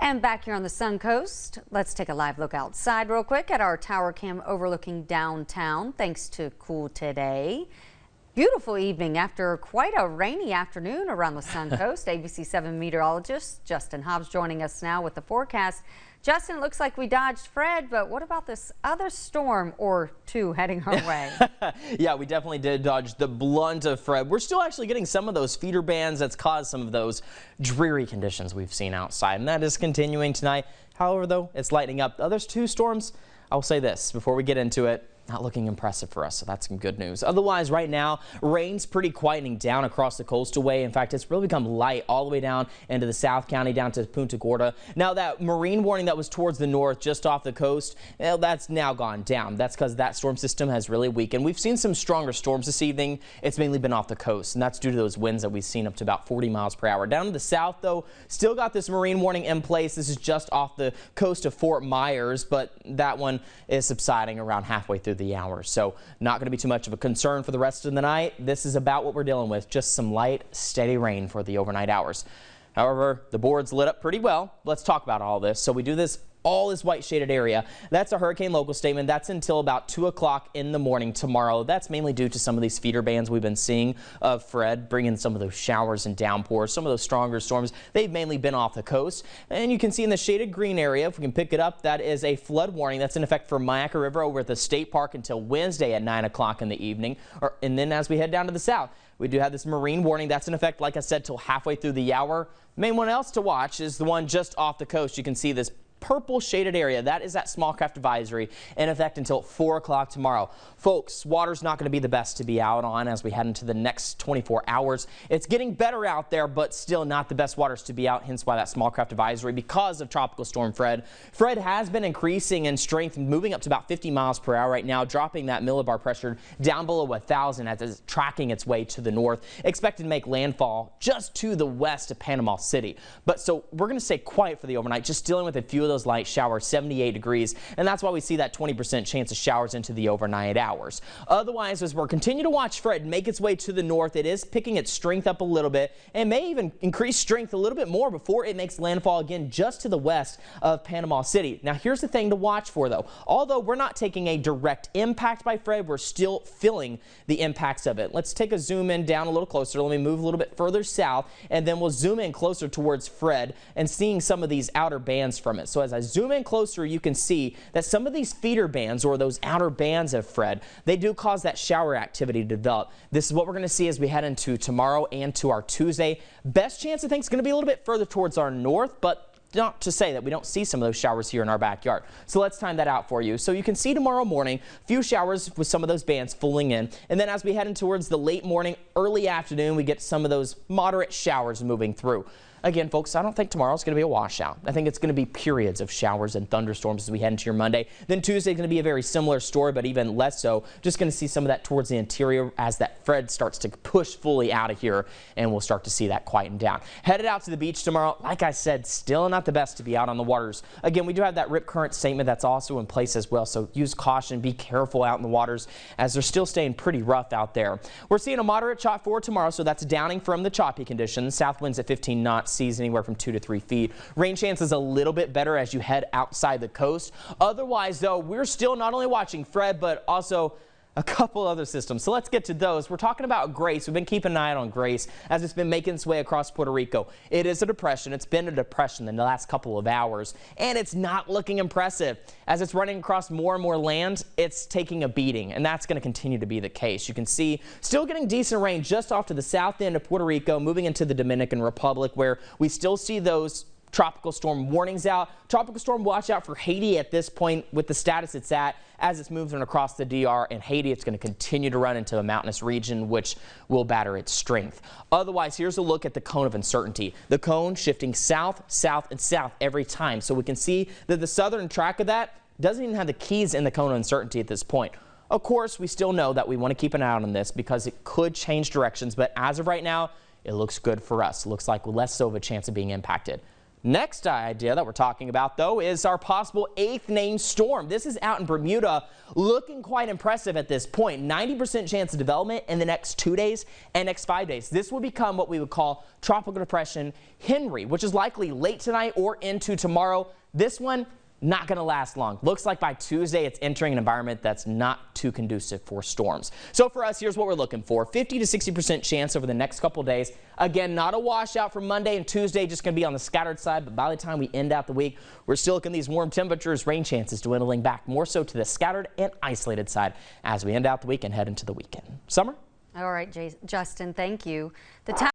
And back here on the Suncoast, let's take a live look outside real quick at our tower cam overlooking downtown. Thanks to Cool Today. Beautiful evening after quite a rainy afternoon around the Suncoast. ABC 7 meteorologist Justin Hobbs joining us now with the forecast. Justin, it looks like we dodged Fred, but what about this other storm or two heading our way? Yeah, we definitely did dodge the blunt of Fred. We're still actually getting some of those feeder bands that's caused some of those dreary conditions we've seen outside, and that is continuing tonight. However, though, it's lightening up. The other two storms, I'll say this before we get into it, not looking impressive for us, so that's some good news. Otherwise, right now, rain's pretty quieting down across the coastal way. In fact, it's really become light all the way down into the South County, down to Punta Gorda. Now, that marine warning that was towards the north, just off the coast, well, that's now gone down. That's because that storm system has really weakened. We've seen some stronger storms this evening. It's mainly been off the coast, and that's due to those winds that we've seen up to about 40 miles per hour. Down to the south, though, still got this marine warning in place. This is just off the coast of Fort Myers, but that one is subsiding around halfway through the hour. So not going to be too much of a concern for the rest of the night. This is about what we're dealing with, just some light, steady rain for the overnight hours. However, the board's lit up pretty well. Let's talk about all this. So we do this all is white shaded area. That's a hurricane local statement. That's until about 2 o'clock in the morning tomorrow. That's mainly due to some of these feeder bands we've been seeing of Fred bringing some of those showers and downpours. Some of those stronger storms, they've mainly been off the coast. And you can see in the shaded green area, if we can pick it up, that is a flood warning that's in effect for Mayaca River over at the state park until Wednesday at 9 o'clock in the evening. And then as we head down to the south, we do have this marine warning that's in effect, like I said, till halfway through the hour. Main one else to watch is the one just off the coast. You can see this purple shaded area. That is that small craft advisory in effect until 4 o'clock tomorrow. Folks, water's not going to be the best to be out on as we head into the next 24 hours. It's getting better out there, but still not the best waters to be out, hence why that small craft advisory because of Tropical Storm Fred. Fred has been increasing in strength, moving up to about 50 miles per hour right now, dropping that millibar pressure down below 1,000 as it's tracking its way to the north. Expected to make landfall just to the west of Panama City. But so we're going to stay quiet for the overnight, just dealing with a few of those light showers, 78 degrees, and that's why we see that 20% chance of showers into the overnight hours. Otherwise, as we're continuing to watch Fred make its way to the north, it is picking its strength up a little bit and may even increase strength a little bit more before it makes landfall again just to the west of Panama City. Now, here's the thing to watch for, though. Although we're not taking a direct impact by Fred, we're still feeling the impacts of it. Let's take a zoom in down a little closer. Let me move a little bit further south, and then we'll zoom in closer towards Fred and seeing some of these outer bands from it. So as I zoom in closer, you can see that some of these feeder bands or those outer bands of Fred, they do cause that shower activity to develop. This is what we're going to see as we head into tomorrow and to our Tuesday. Best chance I think is going to be a little bit further towards our north, but not to say that we don't see some of those showers here in our backyard. So let's time that out for you. So you can see tomorrow morning, a few showers with some of those bands falling in. And then as we head in towards the late morning, early afternoon, we get some of those moderate showers moving through. Again, folks, I don't think tomorrow's going to be a washout. I think it's going to be periods of showers and thunderstorms as we head into your Monday. Then Tuesday is going to be a very similar story, but even less so. Just going to see some of that towards the interior as that Fred starts to push fully out of here, and we'll start to see that quieten down. Headed out to the beach tomorrow. Like I said, still not the best to be out on the waters. Again, we do have that rip current statement that's also in place as well, so use caution. Be careful out in the waters as they're still staying pretty rough out there. We're seeing a moderate chop for tomorrow, so that's downing from the choppy conditions. South winds at 15 knots. Seas anywhere from 2 to 3 feet. Rain chances a little bit better as you head outside the coast. Otherwise, though, we're still not only watching Fred, but also a couple other systems. So let's get to those. We're talking about Grace. We've been keeping an eye on Grace as it's been making its way across Puerto Rico. It is a depression. It's been a depression in the last couple of hours, and it's not looking impressive. As it's running across more and more land, it's taking a beating, and that's going to continue to be the case. You can see still getting decent rain just off to the south end of Puerto Rico, moving into the Dominican Republic, where we still see those tropical storm warnings out. Tropical storm watch out for Haiti at this point with the status it's at. As it's moving across the DR and Haiti, it's going to continue to run into a mountainous region, which will batter its strength. Otherwise, here's a look at the cone of uncertainty. The cone shifting south, south, and south every time. So we can see that the southern track of that doesn't even have the keys in the cone of uncertainty at this point. Of course, we still know that we want to keep an eye out on this because it could change directions, but as of right now, it looks good for us. It looks like less so of a chance of being impacted. Next idea that we're talking about, though, is our possible 8th named storm. This is out in Bermuda, looking quite impressive at this point. 90% chance of development in the next 2 days and next 5 days. This will become what we would call Tropical Depression Henry, which is likely late tonight or into tomorrow. This one not going to last long. Looks like by Tuesday it's entering an environment that's not too conducive for storms. So for us, here's what we're looking for. 50 to 60% chance over the next couple days. Again, not a washout for Monday and Tuesday, just going to be on the scattered side. But by the time we end out the week, we're still looking at these warm temperatures, rain chances dwindling back more so to the scattered and isolated side as we end out the week and head into the weekend. Summer? All right, Justin, thank you.